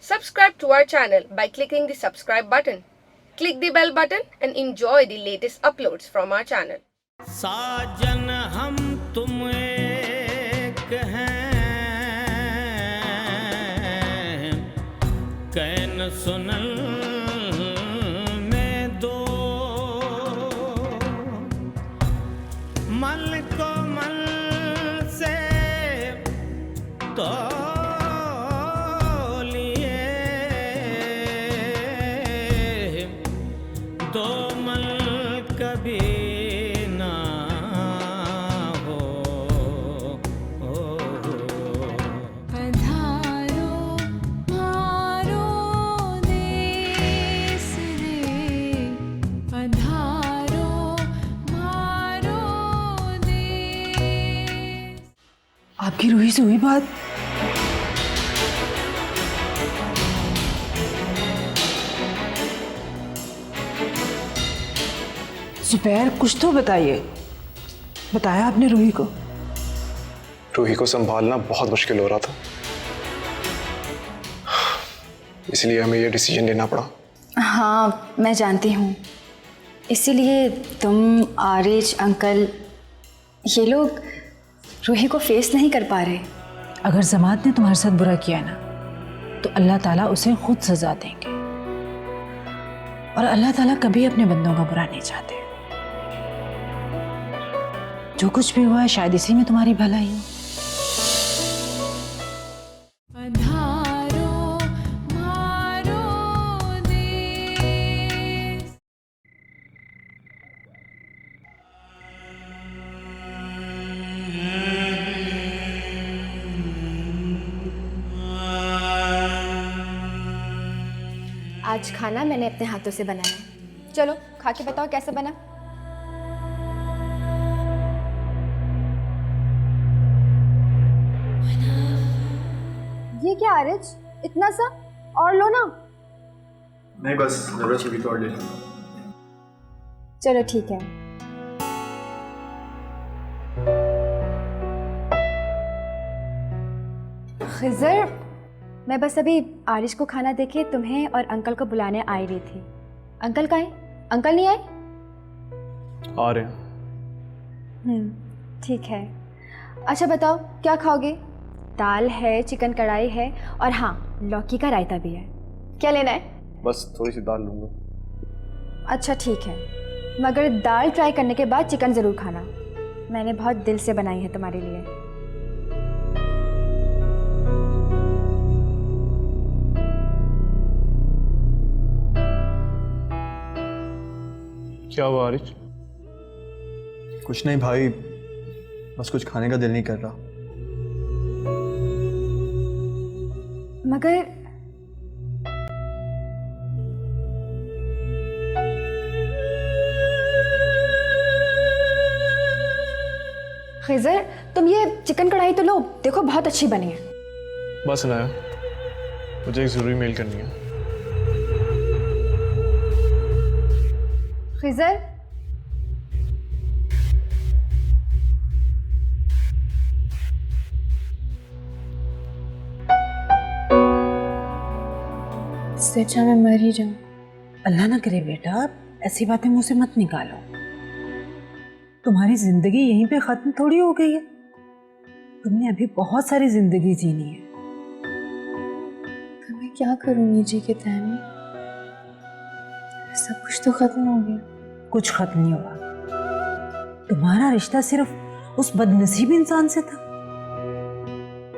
Subscribe to our channel by clicking the subscribe button. Click the bell button and enjoy the latest uploads from our channel. साजन हम तुम एक हैं, can सुनल में दो, मल को मल से तो दो मल कभी ना हो, पधारो मारो देश रे, पधारो मारो देश। आपकी रूही से हुई बात? जुबैर, कुछ तो बताइए। बताया आपने रूही को? रूही को संभालना बहुत मुश्किल हो रहा था, इसलिए हमें ये डिसीजन लेना पड़ा। हाँ, मैं जानती हूँ। इसीलिए तुम, आरिज, अंकल, ये लोग रूही को फेस नहीं कर पा रहे। अगर जमात ने तुम्हारे साथ बुरा किया ना, तो अल्लाह ताला उसे खुद सजा देंगे, और अल्लाह ताला कभी अपने बंदों का बुरा नहीं चाहते। जो कुछ भी हुआ है शायद इसी में तुम्हारी भलाई हो। पधारो मारो देश। आज खाना मैंने अपने हाथों से बनाया है। चलो खा के बताओ कैसे बना। ये क्या आरिज, इतना सा? और लो ना। नहीं, बस जरूरत होगी तो और ले लूंगा। चलो ठीक है। खिज़र, मैं बस अभी आरिश को खाना देके तुम्हें और अंकल को बुलाने आई रही थी। अंकल कहाँ हैं? अंकल नहीं आए? आ रहे हैं। ठीक है। अच्छा बताओ क्या खाओगे? दाल है, चिकन कढ़ाई है, और हाँ, लौकी का रायता भी है। क्या लेना है? बस थोड़ी सी दाल लूंगा। अच्छा ठीक है, मगर दाल ट्राई करने के बाद चिकन ज़रूर खाना। मैंने बहुत दिल से बनाई है तुम्हारे लिए। क्या हुआ आरिज? कुछ नहीं भाई, बस कुछ खाने का दिल नहीं कर रहा। मगर खिज़र, तुम ये चिकन कढ़ाई तो लो, देखो बहुत अच्छी बनी है। बस ना, मुझे एक ज़रूरी मेल करनी है। खिज़र, इससे अच्छा मैं मर ही जाऊं। अल्लाह ना करे बेटा, ऐसी बातें मुंह से मत निकालो। तुम्हारी जिंदगी यहीं पे खत्म थोड़ी हो गई है। तुमने अभी बहुत सारी जिंदगी जीनी है। तो मैं क्या करूंगी जी के तहम? सब कुछ तो खत्म हो गया। कुछ खत्म नहीं हुआ। तुम्हारा रिश्ता सिर्फ उस बदनसीब इंसान से था।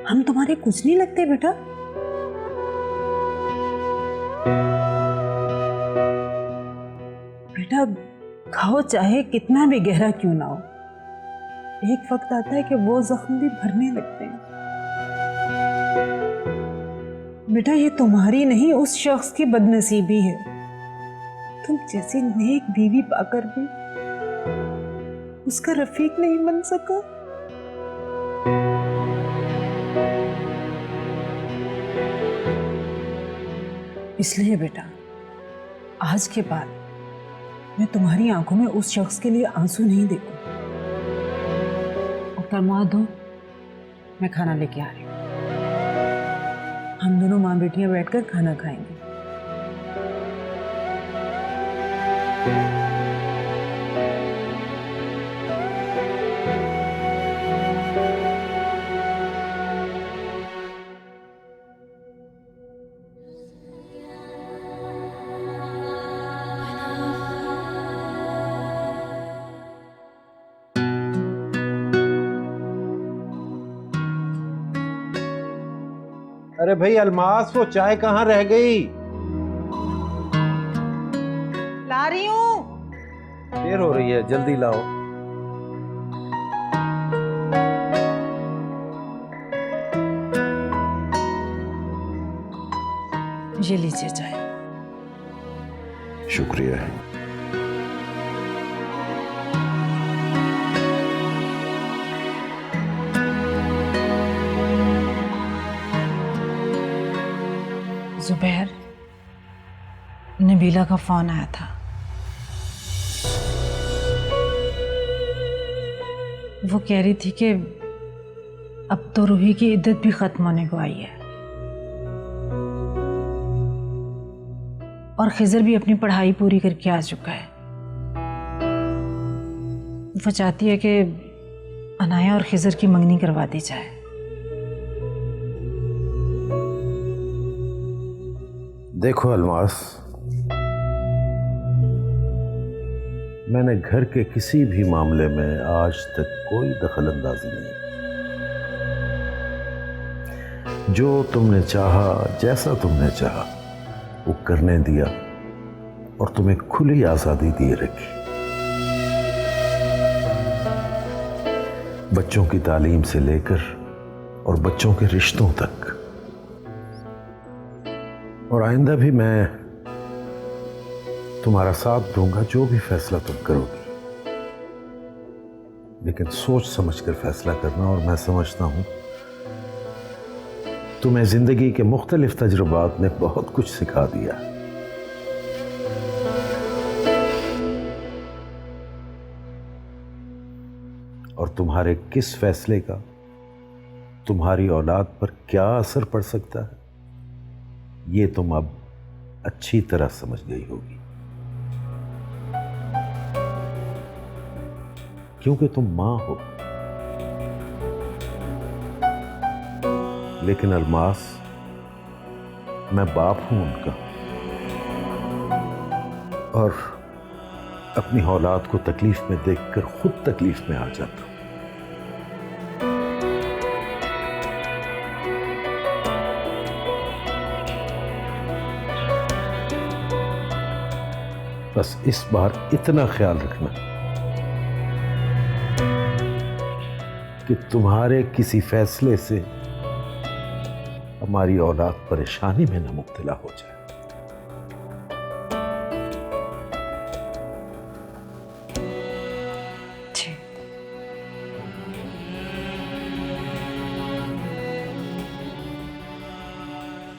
हम तुम्हारे कुछ नहीं लगते बेटा। बेटा खाओ, चाहे कितना भी गहरा क्यों ना हो। एक वक्त आता है कि वो जख्म भी भरने लगते हैं। बेटा ये तुम्हारी नहीं, उस शख्स की बदनसीबी है। तुम जैसी नेक बीवी पाकर भी उसका रफीक नहीं बन सका। इसलिए बेटा आज के बाद मैं तुम्हारी आंखों में उस शख्स के लिए आंसू नहीं देखूं। और फरमा दो, मैं खाना लेके आ रही हूँ। हम दोनों दोनों माँ बेटियां बैठकर खाना खाएंगी। अरे भाई अलमास, वो चाय कहाँ रह गई? ला रही हूँ। देर हो रही है, जल्दी लाओ। ये लीजिए चाय। शुक्रिया। जुबैर, नबीला का फोन आया था। वो कह रही थी कि अब तो रूही की इद्दत भी खत्म होने को आई है और खिजर भी अपनी पढ़ाई पूरी करके आ चुका है। वो चाहती है कि अनाया और खिजर की मंगनी करवा दी जाए। देखो अलमास, मैंने घर के किसी भी मामले में आज तक कोई दखल अंदाजी नहीं। जो तुमने चाहा, जैसा तुमने चाहा वो करने दिया और तुम्हें खुली आज़ादी दिए रखी। बच्चों की तालीम से लेकर और बच्चों के रिश्तों तक। और आइंदा भी मैं तुम्हारा साथ दूंगा, जो भी फैसला तुम करोगी, लेकिन सोच समझकर फैसला करना। और मैं समझता हूं तुम्हें जिंदगी के मुख्तलिफ तजुर्बात ने बहुत कुछ सिखा दिया। और तुम्हारे किस फैसले का तुम्हारी औलाद पर क्या असर पड़ सकता है, ये तुम अब अच्छी तरह समझ गई होगी, क्योंकि तुम मां हो। लेकिन अलमास, मैं बाप हूं उनका, और अपनी औलाद को तकलीफ में देखकर खुद तकलीफ में आ जाता हूं। बस इस बार इतना ख्याल रखना कि तुम्हारे किसी फैसले से हमारी औलाद परेशानी में न मुब्तला हो जाए। जी।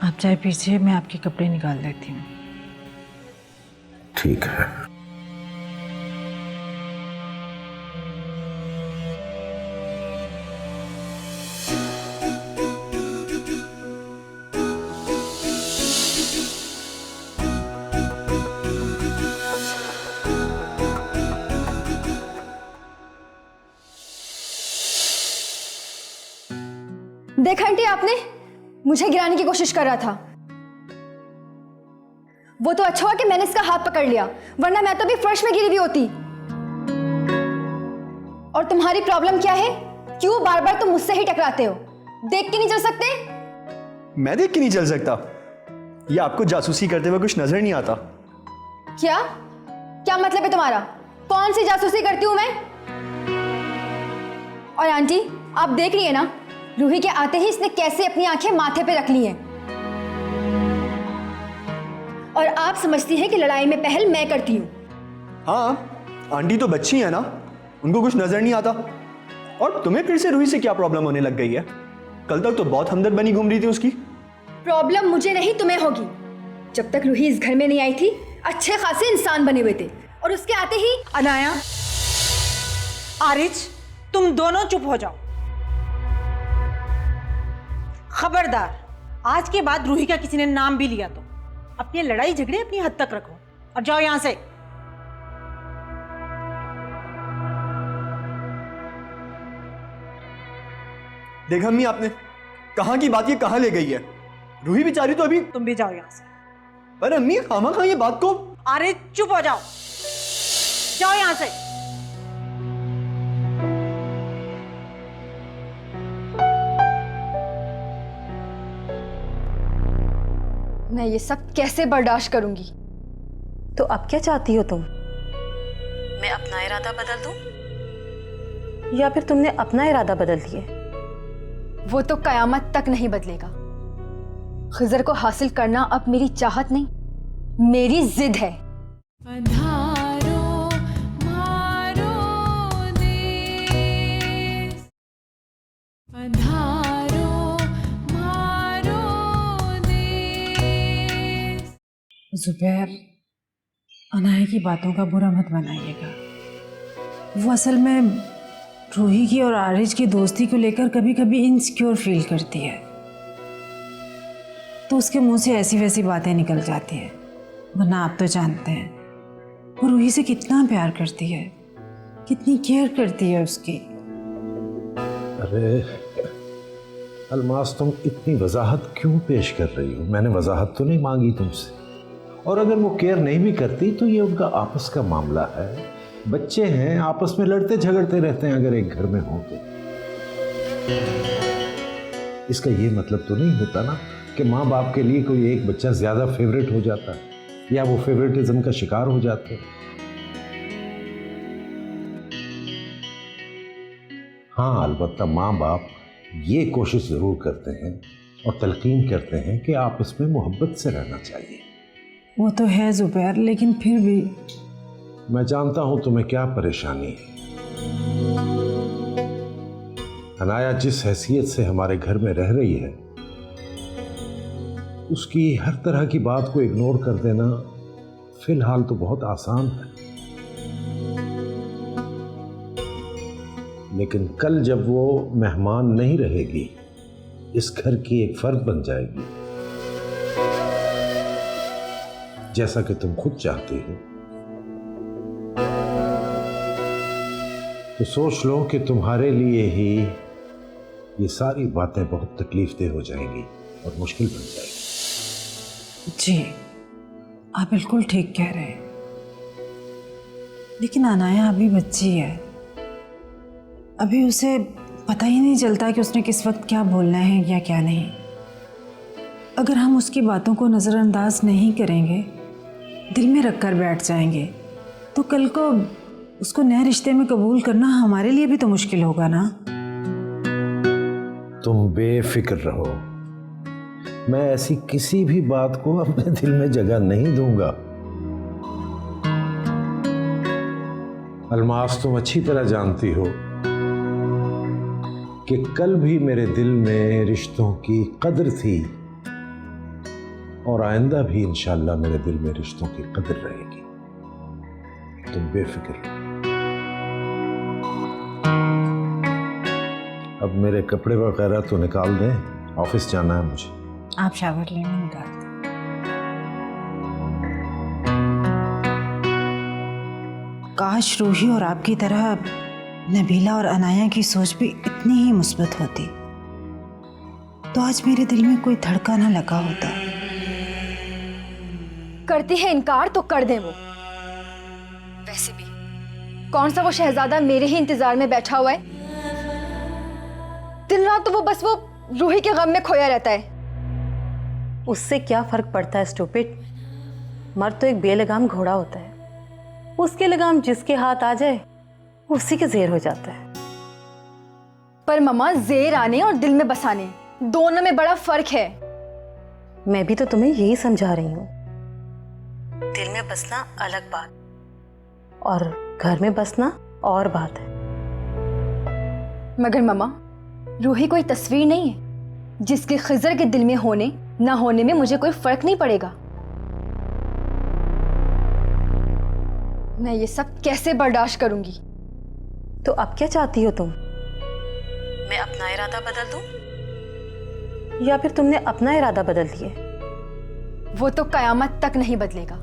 आप चाय पीजिए, मैं आपके कपड़े निकाल देती हूँ। ठीक है। देखा आंटी, आपने मुझे गिराने की कोशिश कर रहा था। वो तो अच्छा हुआ कि मैंने इसका हाथ पकड़ लिया, वरना मैं तो भी फर्श में गिरी हुई होती। और तुम्हारी प्रॉब्लम क्या है? क्यों बार बार तुम मुझसे ही टकराते हो? देख के नहीं चल सकते? मैं देख के नहीं चल सकता? ये आपको जासूसी करते हुए कुछ नजर नहीं आता? क्या क्या मतलब है तुम्हारा? कौन सी जासूसी करती हूं मैं? और आंटी, आप देख रही है ना, रूही के आते ही इसने कैसे अपनी आंखें माथे पे रख ली हैं। और आप समझती हैं कि लड़ाई में पहल मैं करती हूं। हाँ, आंटी तो बच्ची है ना, उनको कुछ नजर नहीं आता। और तुम्हें फिर से रूही से क्या प्रॉब्लम होने लग गई है? कल तक तो बहुत हमदर्द बनी घूम रही थी उसकी। प्रॉब्लम मुझे नहीं, तुम्हें होगी। जब तक रूही इस घर में नहीं आई थी, अच्छे खासे इंसान बने हुए थे, और उसके आते ही अनाया, आरिज, तुम दोनों चुप हो जाओ। खबरदार, आज के बाद रूही का किसी ने नाम भी लिया तो अपनी लड़ाई झगड़े अपनी हद तक रखो और जाओ यहां से। देखा अम्मी आपने, कहाँ की बात ये कहाँ ले गई है। रूही बेचारी तो अभी। तुम भी जाओ यहां से। पर अम्मी खामा ये बात को। अरे चुप हो जाओ, जाओ यहां से। मैं ये सब कैसे बर्दाश्त करूंगी? तो अब क्या चाहती हो तुम? मैं अपना इरादा बदल दूं? या फिर तुमने अपना इरादा बदल दिया? वो तो कयामत तक नहीं बदलेगा। खिजर को हासिल करना अब मेरी चाहत नहीं, मेरी जिद है। जुबैर, अनाया की बातों का बुरा मत बनाइएगा। वो असल में रूही की और आरिज की दोस्ती को लेकर कभी कभी इनसिक्योर फील करती है, तो उसके मुंह से ऐसी वैसी बातें निकल जाती हैं। वरना आप तो जानते हैं वो रूही से कितना प्यार करती है, कितनी केयर करती है उसकी। अरे अलमास, तुम इतनी वजाहत क्यों पेश कर रही हो? मैंने वजाहत तो नहीं मांगी तुमसे। और अगर वो केयर नहीं भी करती तो ये उनका आपस का मामला है। बच्चे हैं, आपस में लड़ते झगड़ते रहते हैं अगर एक घर में हो तो। इसका ये मतलब तो नहीं होता ना कि माँ बाप के लिए कोई एक बच्चा ज्यादा फेवरेट हो जाता है या वो फेवरेटिज्म का शिकार हो जाते हैं। हाँ, अलबत्ता माँ बाप ये कोशिश जरूर करते हैं और तलकीन करते हैं कि आपस में मोहब्बत से रहना चाहिए। वो तो है जुबैर, लेकिन फिर भी मैं जानता हूं तुम्हें क्या परेशानी है। अनाया जिस हैसियत से हमारे घर में रह रही है, उसकी हर तरह की बात को इग्नोर कर देना फिलहाल तो बहुत आसान है, लेकिन कल जब वो मेहमान नहीं रहेगी, इस घर की एक फर्द बन जाएगी, जैसा कि तुम खुद चाहती हो, तो सोच लो कि तुम्हारे लिए ही ये सारी बातें बहुत तकलीफदेह हो जाएंगी और मुश्किल बन जाएगी। जी, आप बिल्कुल ठीक कह रहे हैं, लेकिन अनाया अभी बच्ची है। अभी उसे पता ही नहीं चलता कि उसने किस वक्त क्या बोलना है या क्या नहीं। अगर हम उसकी बातों को नज़रअंदाज नहीं करेंगे, दिल में रख कर बैठ जाएंगे, तो कल को उसको नए रिश्ते में कबूल करना हमारे लिए भी तो मुश्किल होगा ना। तुम बेफिक्र रहो, मैं ऐसी किसी भी बात को अपने दिल में जगह नहीं दूंगा। अलमास, तुम अच्छी तरह जानती हो कि कल भी मेरे दिल में रिश्तों की कदर थी और आइंदा भी इंशाअल्लाह मेरे दिल में रिश्तों की कदर रहेगी। तुम बेफिक्र रहो। अब मेरे कपड़े वगैरह तो निकाल दें, ऑफिस जाना है मुझे। आप शावर लेने निकाल दें। काश रूही और आपकी तरह नबीला और अनाया की सोच भी इतनी ही मुस्बत होती, तो आज मेरे दिल में कोई धड़का ना लगा होता। करती है इनकार तो कर दे वो। वैसे भी कौन सा वो शहजादा मेरे ही इंतजार में बैठा हुआ है? दिन रात तो वो बस वो रूही के गम में खोया रहता है। उससे क्या फर्क पड़ता है स्टूपिड? मर्द तो एक बेलगाम घोड़ा होता है, उसके लगाम जिसके हाथ आ जाए उसी के जेर हो जाता है। पर मम्मा, जेर आने और दिल में बसाने दोनों में बड़ा फर्क है। मैं भी तो तुम्हें यही समझा रही हूँ। दिल में बसना अलग बात और घर में बसना और बात है। मगर मम्मा, रूही कोई तस्वीर नहीं है जिसके खिजर के दिल में होने ना होने में मुझे कोई फर्क नहीं पड़ेगा। मैं ये सब कैसे बर्दाश्त करूंगी? तो अब क्या चाहती हो तुम? मैं अपना इरादा बदल दूं? या फिर तुमने अपना इरादा बदल लिया? वो तो कयामत तक नहीं बदलेगा।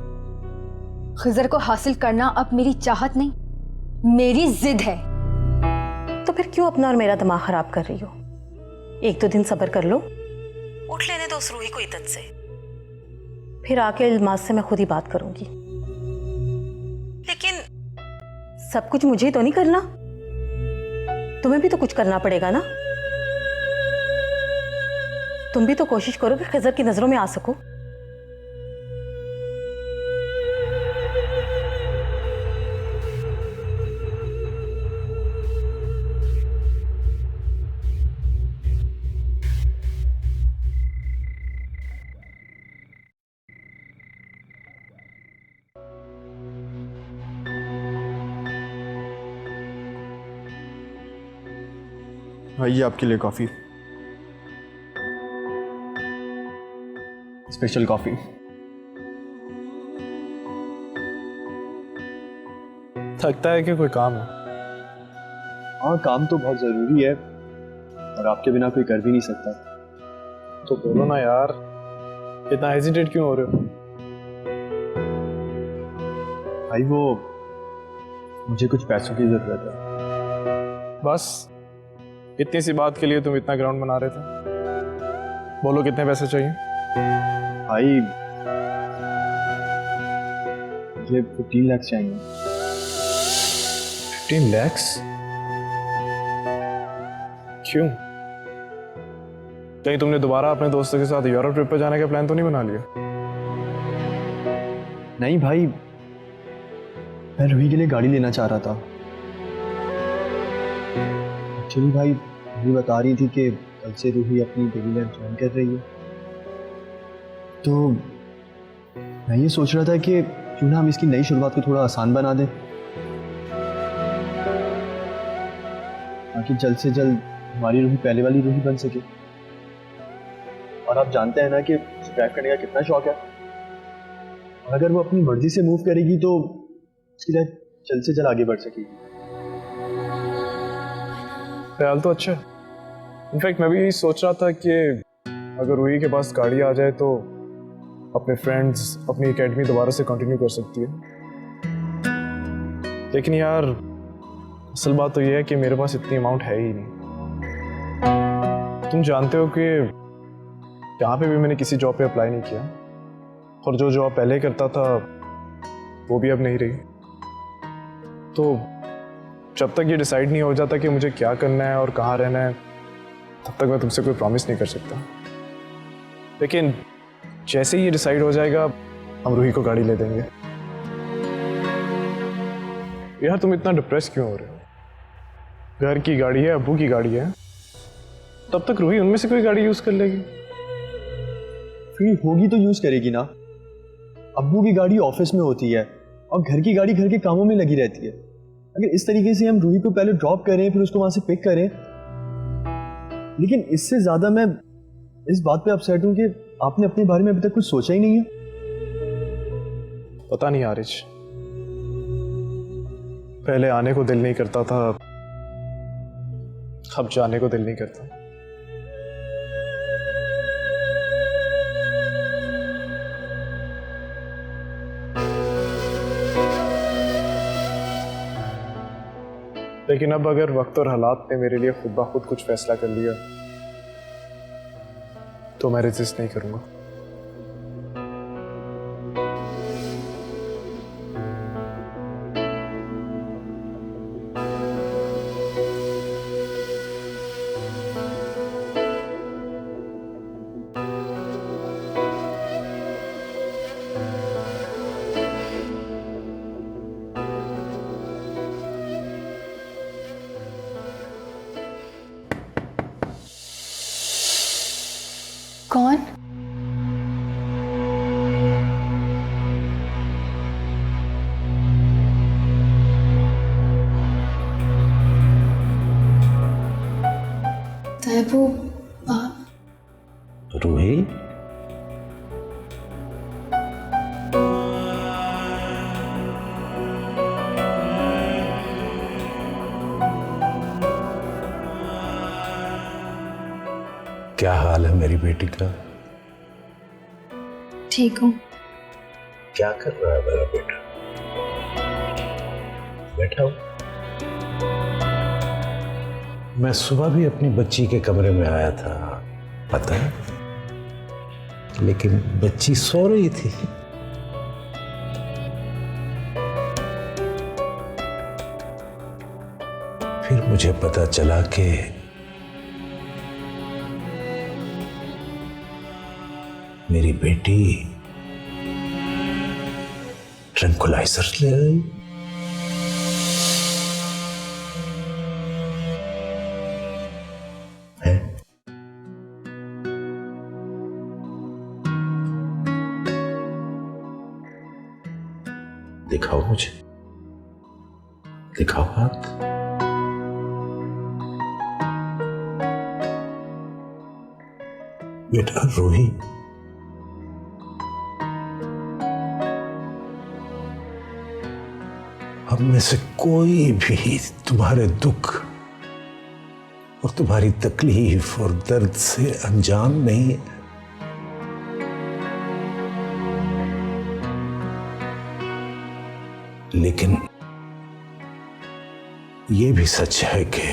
खिजर को हासिल करना अब मेरी चाहत नहीं, मेरी जिद है। तो फिर क्यों अपना और मेरा दिमाग खराब कर रही हो? एक दो दिन सब्र कर लो, उठ लेने दो उस रूही को इद्दत से, फिर आके इल्मास से मैं खुद ही बात करूंगी। लेकिन सब कुछ मुझे ही तो नहीं करना, तुम्हें भी तो कुछ करना पड़ेगा ना। तुम भी तो कोशिश करो कि खिजर की नजरों में आ सको। आइए आपके लिए कॉफ़ी, स्पेशल कॉफ़ी। थकता है कि कोई काम है? हाँ, काम तो बहुत ज़रूरी है और आपके बिना कोई कर भी नहीं सकता। तो बोलो ना यार, इतना हेजिटेट क्यों हो रहे हो? भाई वो मुझे कुछ पैसों की ज़रूरत है। बस इतनी सी बात के लिए तुम इतना ग्राउंड बना रहे थे? बोलो कितने पैसे चाहिए? भाई मुझे 15 लाख चाहिए। 15 लाख? क्यों? कहीं तुमने दोबारा अपने दोस्तों के साथ यूरोप ट्रिप पर जाने का प्लान तो नहीं बना लिया? नहीं भाई, मैं रूही के लिए गाड़ी लेना चाह रहा था। एक्चुअली भाई रूही बता रही थी कि कल से रूही अपनी डेली लाइफ ज्वाइन कर रही है, तो मैं ये सोच रहा था कि क्यों ना हम इसकी नई शुरुआत को थोड़ा आसान बना दें, ताकि जल्द से जल्द हमारी रूही पहले वाली रूही बन सके। और आप जानते हैं ना कि उसे ड्राइव करने का कितना शौक है, और अगर वो अपनी मर्जी से मूव करेगी तो उसकी लाइफ जल्द से जल्द आगे बढ़ सकेगी। ख्याल तो अच्छा है। इनफैक्ट मैं भी सोच रहा था कि अगर रूही के पास गाड़ी आ जाए तो अपने फ्रेंड्स अपनी एकेडमी दोबारा से कंटिन्यू कर सकती है। लेकिन यार असल बात तो ये है कि मेरे पास इतनी अमाउंट है ही नहीं। तुम जानते हो कि यहाँ पे भी मैंने किसी जॉब पे अप्लाई नहीं किया, और जो जॉब पहले करता था वो भी अब नहीं रही। तो जब तक ये डिसाइड नहीं हो जाता कि मुझे क्या करना है और कहाँ रहना है, तब तक मैं तुमसे कोई प्रॉमिस नहीं कर सकता। लेकिन जैसे ही ये डिसाइड हो जाएगा हम रूही को गाड़ी ले देंगे। यार तुम इतना डिप्रेस क्यों हो रहे हो? घर की गाड़ी है, अब्बू की गाड़ी है, तब तक रूही उनमें से कोई गाड़ी यूज कर लेगी। फ्री होगी तो यूज करेगी ना। अब्बू की गाड़ी ऑफिस में होती है और घर की गाड़ी घर के कामों में लगी रहती है। अगर इस तरीके से हम रूही को पहले ड्रॉप करें फिर उसको वहां से पिक करें, लेकिन इससे ज्यादा मैं इस बात पे अपसेट हूं कि आपने अपने बारे में अभी तक कुछ सोचा ही नहीं है। पता नहीं आरिज, पहले आने को दिल नहीं करता था, अब जाने को दिल नहीं करता। लेकिन अब अगर वक्त और हालात ने मेरे लिए खुद ब खुद कुछ फैसला कर लिया तो मैं रेजिस्ट नहीं करूंगा। कौन? तैबू, आप? रूही, क्या हाल है मेरी बेटी का? ठीक हूँ। क्या कर रहा है मेरा बेटा? बैठा हूं। मैं सुबह भी अपनी बच्ची के कमरे में आया था, पता है, लेकिन बच्ची सो रही थी। फिर मुझे पता चला कि मेरी बेटी ट्रैंकुलाइजर ले आई। है? दिखाओ मुझे, दिखाओ हाथ। बेटा रूही, हम में से कोई भी तुम्हारे दुख और तुम्हारी तकलीफ और दर्द से अनजान नहीं है। लेकिन यह भी सच है कि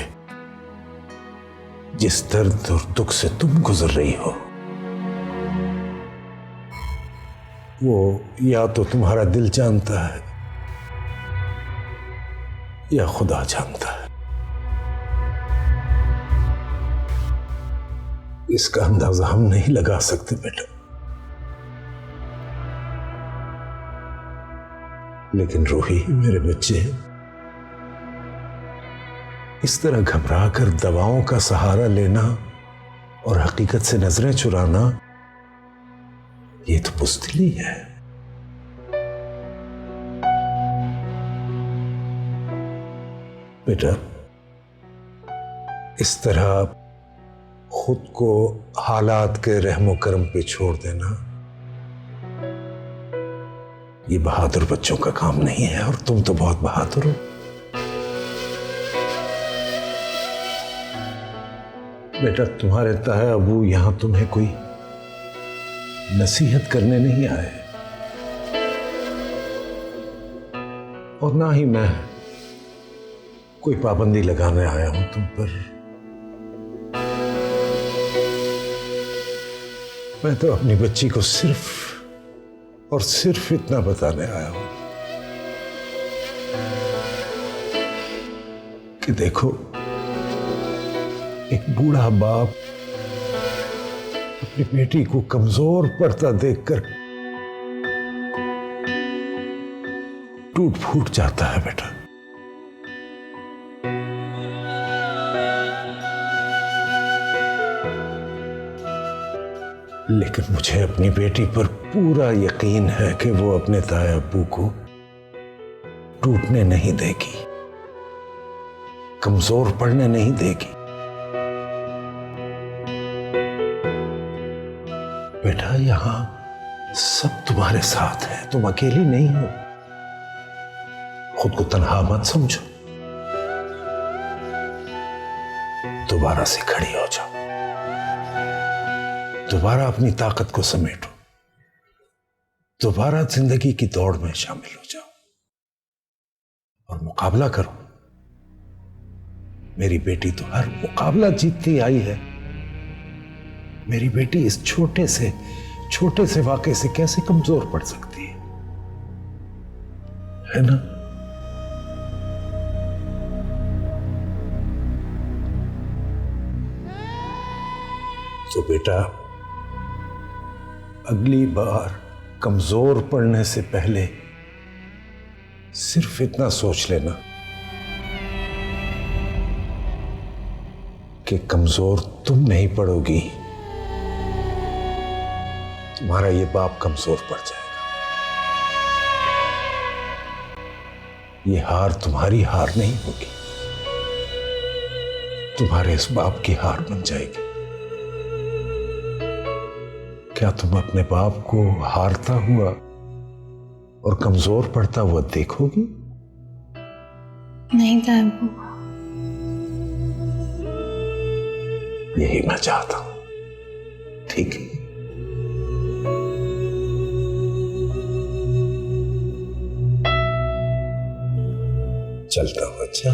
जिस दर्द और दुख से तुम गुजर रही हो, वो या तो तुम्हारा दिल जानता है या खुदा जानता है। इसका अंदाजा हम नहीं लगा सकते बेटा, लेकिन रूही, मेरे बच्चे, इस तरह घबरा कर दवाओं का सहारा लेना और हकीकत से नजरें चुराना, ये तो बुज़दिली है। बेटा, इस तरह खुद को हालात के रहमो करम पे छोड़ देना, ये बहादुर बच्चों का काम नहीं है, और तुम तो बहुत बहादुर हो। बेटा, तुम्हारे ताया अबू यहां तुम्हें कोई नसीहत करने नहीं आए, और ना ही मैं कोई पाबंदी लगाने आया हूं तुम पर। मैं तो अपनी बच्ची को सिर्फ और सिर्फ इतना बताने आया हूं कि देखो, एक बूढ़ा बाप अपनी बेटी को कमजोर पड़ता देखकर टूट फूट जाता है बेटा। लेकिन मुझे अपनी बेटी पर पूरा यकीन है कि वो अपने ताया अब्बू को टूटने नहीं देगी, कमजोर पड़ने नहीं देगी। बेटा, यहां सब तुम्हारे साथ है, तुम अकेली नहीं हो। खुद को तन्हा मत समझो, दोबारा से खड़ी हो जाओ, दोबारा अपनी ताकत को समेटो, दोबारा जिंदगी की दौड़ में शामिल हो जाओ और मुकाबला करो। मेरी बेटी तो हर मुकाबला जीतती आई है। मेरी बेटी इस छोटे से वाकये से कैसे कमजोर पड़ सकती है ना? तो बेटा, अगली बार कमजोर पड़ने से पहले सिर्फ इतना सोच लेना कि कमजोर तुम नहीं पड़ोगी, तुम्हारा ये बाप कमजोर पड़ जाएगा। ये हार तुम्हारी हार नहीं होगी, तुम्हारे इस बाप की हार बन जाएगी। क्या तुम अपने बाप को हारता हुआ और कमजोर पड़ता हुआ देखोगी? नहीं ताया, यही मैं चाहता हूं। ठीक है। चलता हूं। अच्छा,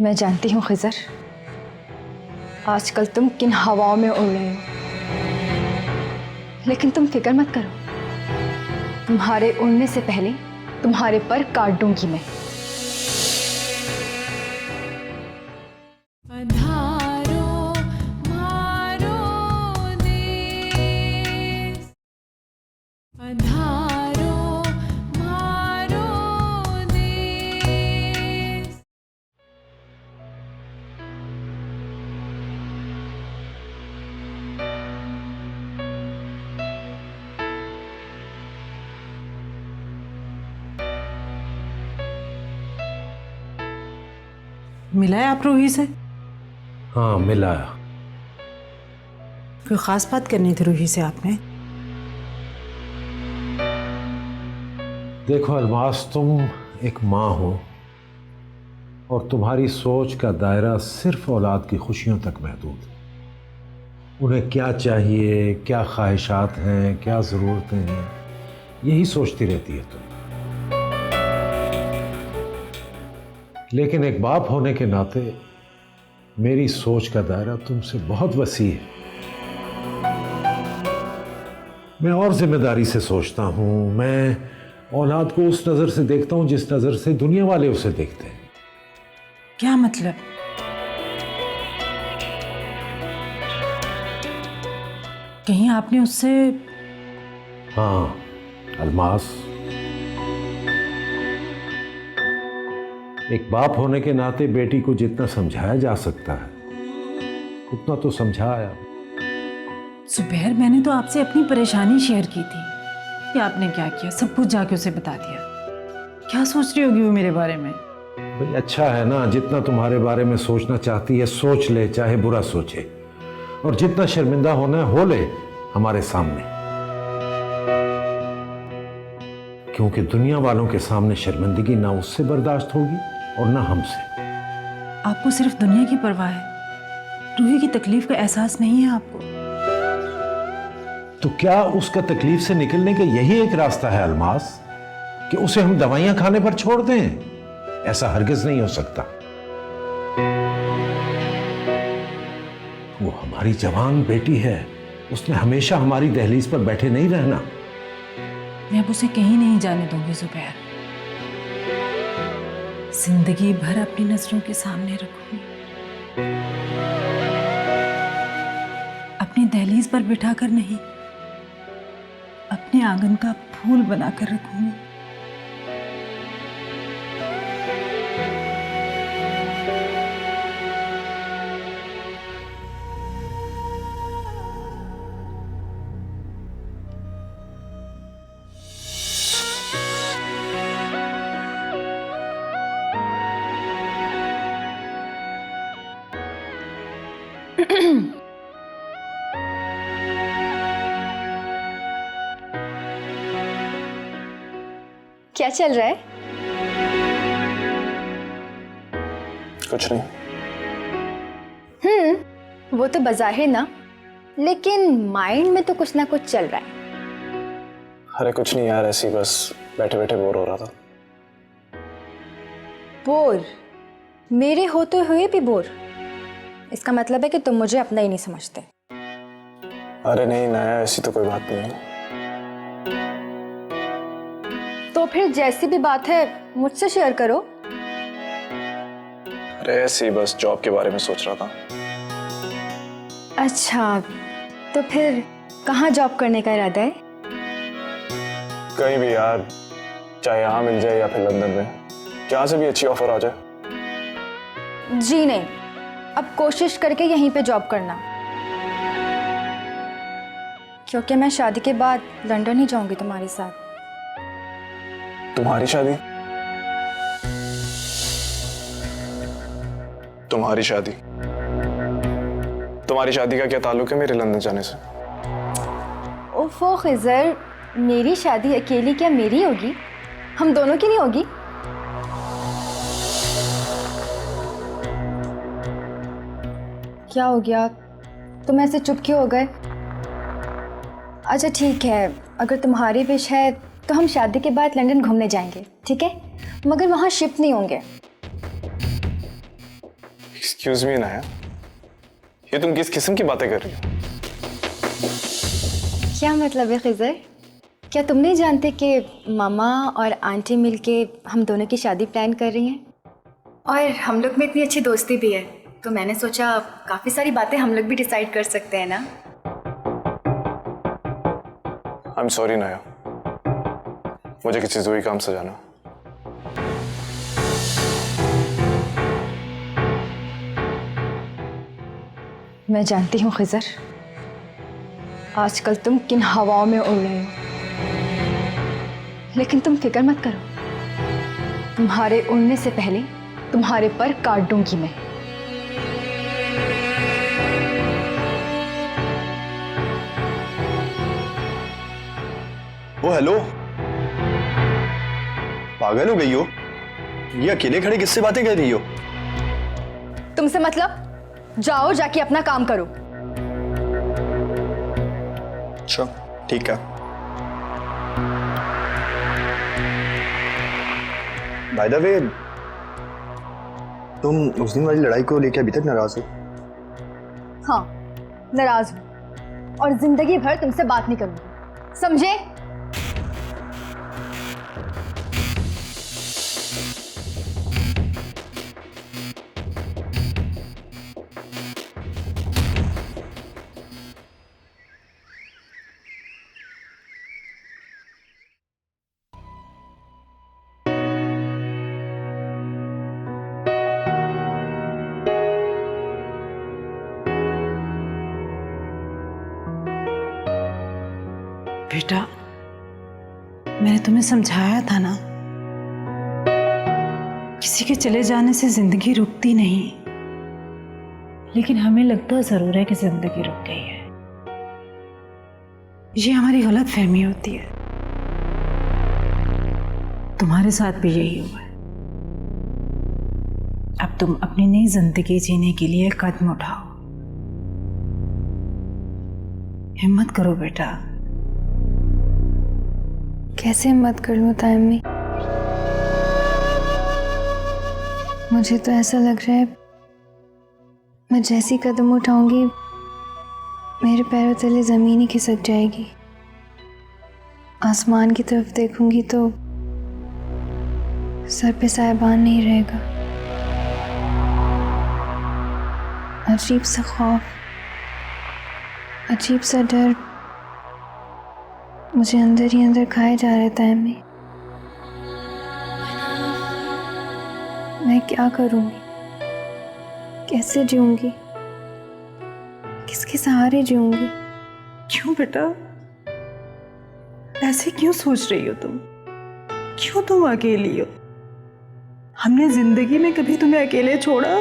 मैं जानती हूँ खिजर, आजकल तुम किन हवाओं में उड़ रहे हो, लेकिन तुम फिक्र मत करो, तुम्हारे उड़ने से पहले तुम्हारे पर काट दूंगी मैं। मिला है आप रूही से? हाँ मिला। कोई खास बात करनी थी रूही से आपने? देखो अलमास, तुम एक माँ हो और तुम्हारी सोच का दायरा सिर्फ औलाद की खुशियों तक महदूद है। उन्हें क्या चाहिए, क्या ख्वाहिशात हैं, क्या ज़रूरतें हैं, यही सोचती रहती है तुम। लेकिन एक बाप होने के नाते मेरी सोच का दायरा तुमसे बहुत वसी है। मैं और जिम्मेदारी से सोचता हूं। मैं औलाद को उस नज़र से देखता हूं जिस नज़र से दुनिया वाले उसे देखते हैं। क्या मतलब? कहीं आपने उससे? हाँ अलमास, एक बाप होने के नाते बेटी को जितना समझाया जा सकता है उतना तो समझाया। जुबैर, मैंने तो आपसे अपनी परेशानी शेयर की थी कि आपने क्या किया, सब कुछ जाके उसे बता दिया। क्या सोच रही होगी वो मेरे बारे में? भाई अच्छा है ना, जितना तुम्हारे बारे में सोचना चाहती है सोच ले, चाहे बुरा सोचे, और जितना शर्मिंदा होना है हो ले हमारे सामने, क्योंकि दुनिया वालों के सामने शर्मिंदगी ना उससे बर्दाश्त होगी और ना हमसे। आपको सिर्फ दुनिया की परवाह है, रूही की तकलीफ का एहसास नहीं है आपको? तो क्या उसका तकलीफ से निकलने का यही एक रास्ता है अलमास, कि उसे हम दवाइयां खाने पर छोड़ दें? ऐसा हरगिज नहीं हो सकता। वो हमारी जवान बेटी है, उसने हमेशा हमारी दहलीज पर बैठे नहीं रहना। मैं अब उसे कहीं नहीं जाने दूंगी जुबैर, जिंदगी भर अपनी नजरों के सामने रखूंगी, अपनी दहलीज पर बिठाकर नहीं, अपने आंगन का फूल बनाकर रखूंगी। क्या चल रहा है? कुछ नहीं। वो तो बज़ाहिर ना, लेकिन माइंड में तो कुछ ना कुछ चल रहा है। अरे कुछ नहीं यार, ऐसी बस बैठे बैठे बोर हो रहा था। बोर? मेरे होते हुए भी बोर? इसका मतलब है कि तुम मुझे अपना ही नहीं समझते। अरे नहीं नया, ऐसी तो कोई बात नहीं है। तो फिर जैसी भी बात है मुझसे शेयर करो। अरे ऐसी बस जॉब के बारे में सोच रहा था। अच्छा, तो फिर कहाँ जॉब करने का इरादा है? कहीं भी यार, चाहे यहाँ मिल जाए या फिर लंदन में, जहाँ से भी अच्छी ऑफर आ जाए। जी नहीं, अब कोशिश करके यहीं पे जॉब करना, क्योंकि मैं शादी के बाद लंदन ही जाऊंगी तुम्हारे साथ। तुम्हारी शादी? तुम्हारी शादी? तुम्हारी शादी का क्या ताल्लुक है मेरे लंदन जाने से? ओफो खिजर, मेरी शादी अकेली क्या मेरी होगी? हम दोनों की नहीं होगी? क्या हो गया, तुम ऐसे चुप क्यों हो गए? अच्छा ठीक है, अगर तुम्हारी विश है तो हम शादी के बाद लंदन घूमने जाएंगे, ठीक है? मगर वहाँ शिफ्ट नहीं होंगे। एक्सक्यूज मी नाया, ये तुम किस किस्म की बातें कर रही हो? क्या मतलब है खिजर? क्या तुम नहीं जानते कि मामा और आंटी मिलके हम दोनों की शादी प्लान कर रही हैं? और हम लोग में इतनी अच्छी दोस्ती भी है, तो मैंने सोचा काफ़ी सारी बातें हम लोग भी डिसाइड कर सकते हैं ना। आई एम सॉरी नाया, मुझे किसी जरूरी काम से जाना। मैं जानती हूँ खिजर, आजकल तुम किन हवाओं में उड़ रहे हो, लेकिन तुम फिक्र मत करो, तुम्हारे उड़ने से पहले तुम्हारे पर काट दूंगी मैं। ओ हेलो, पागल हो गई हो? ये अकेले खड़े किससे बातें कर रही हो? तुमसे मतलब? जाओ जाके अपना काम करो। अच्छा ठीक है। बाय द वे, तुम उस दिन वाली लड़ाई को लेकर अभी तक नाराज हो? हाँ, नाराज हूँ और जिंदगी भर तुमसे बात नहीं करूंगी, समझे? बेटा, मैंने तुम्हें समझाया था ना, किसी के चले जाने से जिंदगी रुकती नहीं, लेकिन हमें लगता जरूर है कि जिंदगी रुक गई है। ये हमारी गलत फहमी होती है। तुम्हारे साथ भी यही हुआ है। अब तुम अपनी नई जिंदगी जीने के लिए कदम उठाओ। हिम्मत करो बेटा। कैसे हिम्मत कर लूं तायम्मी? मुझे तो ऐसा लग रहा है मैं जैसी कदम उठाऊंगी मेरे पैरों तले जमीन ही खिसक जाएगी। आसमान की तरफ देखूंगी तो सर पे साहिबान नहीं रहेगा। अजीब सा खौफ, अजीब सा डर मुझे अंदर ही अंदर खाए जा रहता है। मैं क्या करूंगी, कैसे जीऊंगी, किसके सहारे जीऊंगी? क्यों बेटा, ऐसे क्यों सोच रही हो तुम? क्यों तुम अकेली हो? हमने जिंदगी में कभी तुम्हें अकेले छोड़ा?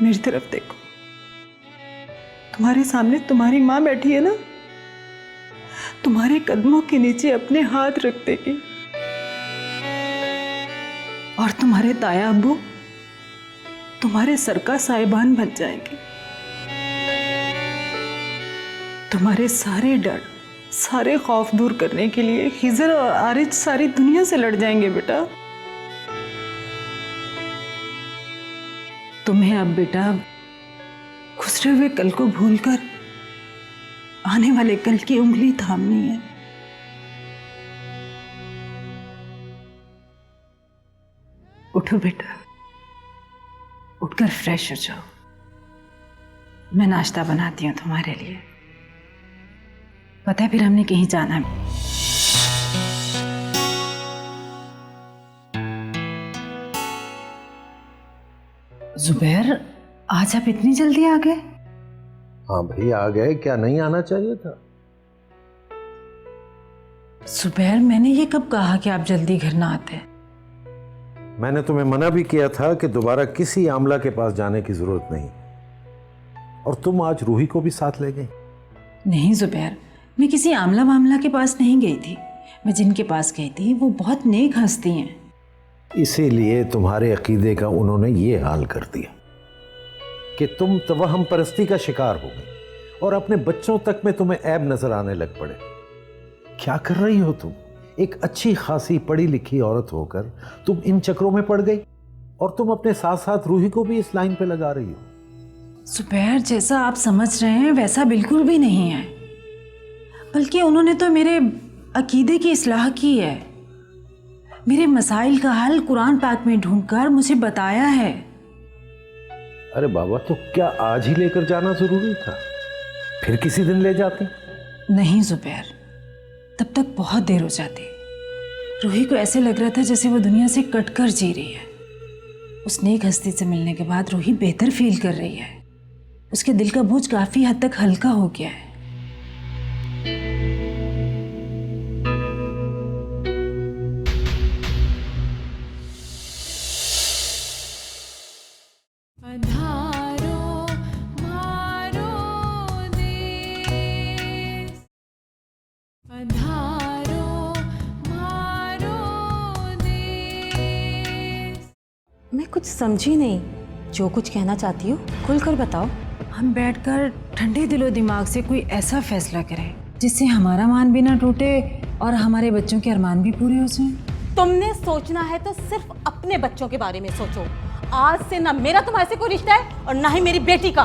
मेरी तरफ देखो, तुम्हारे सामने तुम्हारी माँ बैठी है ना, तुम्हारे कदमों के नीचे अपने हाथ रख देगी। और तुम्हारे ताया अब्बू तुम्हारे सर का साहिबान बन जाएंगे। तुम्हारे सारे डर, सारे खौफ दूर करने के लिए खिजर और आरिज सारी दुनिया से लड़ जाएंगे बेटा। तुम्हें अब बेटा गुजरे हुए कल को भूलकर आने वाले कल की उंगली थामनी है। उठो बेटा, उठकर फ्रेश हो जाओ। मैं नाश्ता बनाती हूँ तुम्हारे लिए। पता है फिर हमने कहीं जाना है। जुबैर, आज आप इतनी जल्दी आ गए? हाँ भाई आ गए, क्या नहीं आना चाहिए था? सुबैर, मैंने ये कब कहा कि आप जल्दी घर ना आते? मैंने तुम्हें मना भी किया था कि दोबारा किसी आमला के पास जाने की जरूरत नहीं, और तुम आज रूही को भी साथ ले गई। नहीं जुबैर, मैं किसी आमला मामला के पास नहीं गई थी। मैं जिनके पास गई थी वो बहुत नेक हस्ती हैं। इसीलिए तुम्हारे अकीदे का उन्होंने ये हाल कर दिया कि तुम तवहम परस्ती का शिकार हो गई और अपने बच्चों तक में तुम्हें ऐब नजर आने लग पड़े। क्या कर रही हो तुम? एक अच्छी खासी पढ़ी लिखी औरत होकर तुम इन चक्रों में पड़ गई, और तुम अपने साथ साथ रूही को भी इस लाइन पे लगा रही हो। जुबैर, जैसा आप समझ रहे हैं वैसा बिल्कुल भी नहीं है, बल्कि उन्होंने तो मेरे अकीदे की इस्लाह की है। मेरे मसाइल का हल कुरान पाक में ढूंढकर मुझे बताया है। अरे बाबा, तो क्या आज ही लेकर जाना जरूरी था? फिर किसी दिन ले जाती। नहीं जुबैर, तब तक बहुत देर हो जाती। रूही को ऐसे लग रहा था जैसे वो दुनिया से कटकर जी रही है। उस नेक हस्ती से मिलने के बाद रूही बेहतर फील कर रही है। उसके दिल का बोझ काफी हद तक हल्का हो गया है। मैं कुछ समझी नहीं। जो कुछ कहना चाहती हो खुलकर बताओ। हम बैठकर ठंडे दिलो दिमाग से कोई ऐसा फैसला करें जिससे हमारा मान भी ना टूटे और हमारे बच्चों के अरमान भी पूरे हो जाएं। तुमने सोचना है तो सिर्फ अपने बच्चों के बारे में सोचो। आज से ना मेरा तुम्हारे से कोई रिश्ता है और ना ही मेरी बेटी का।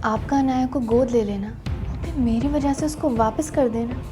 आपका अनाया को गोद ले लेना और फिर मेरी वजह से उसको वापस कर देना।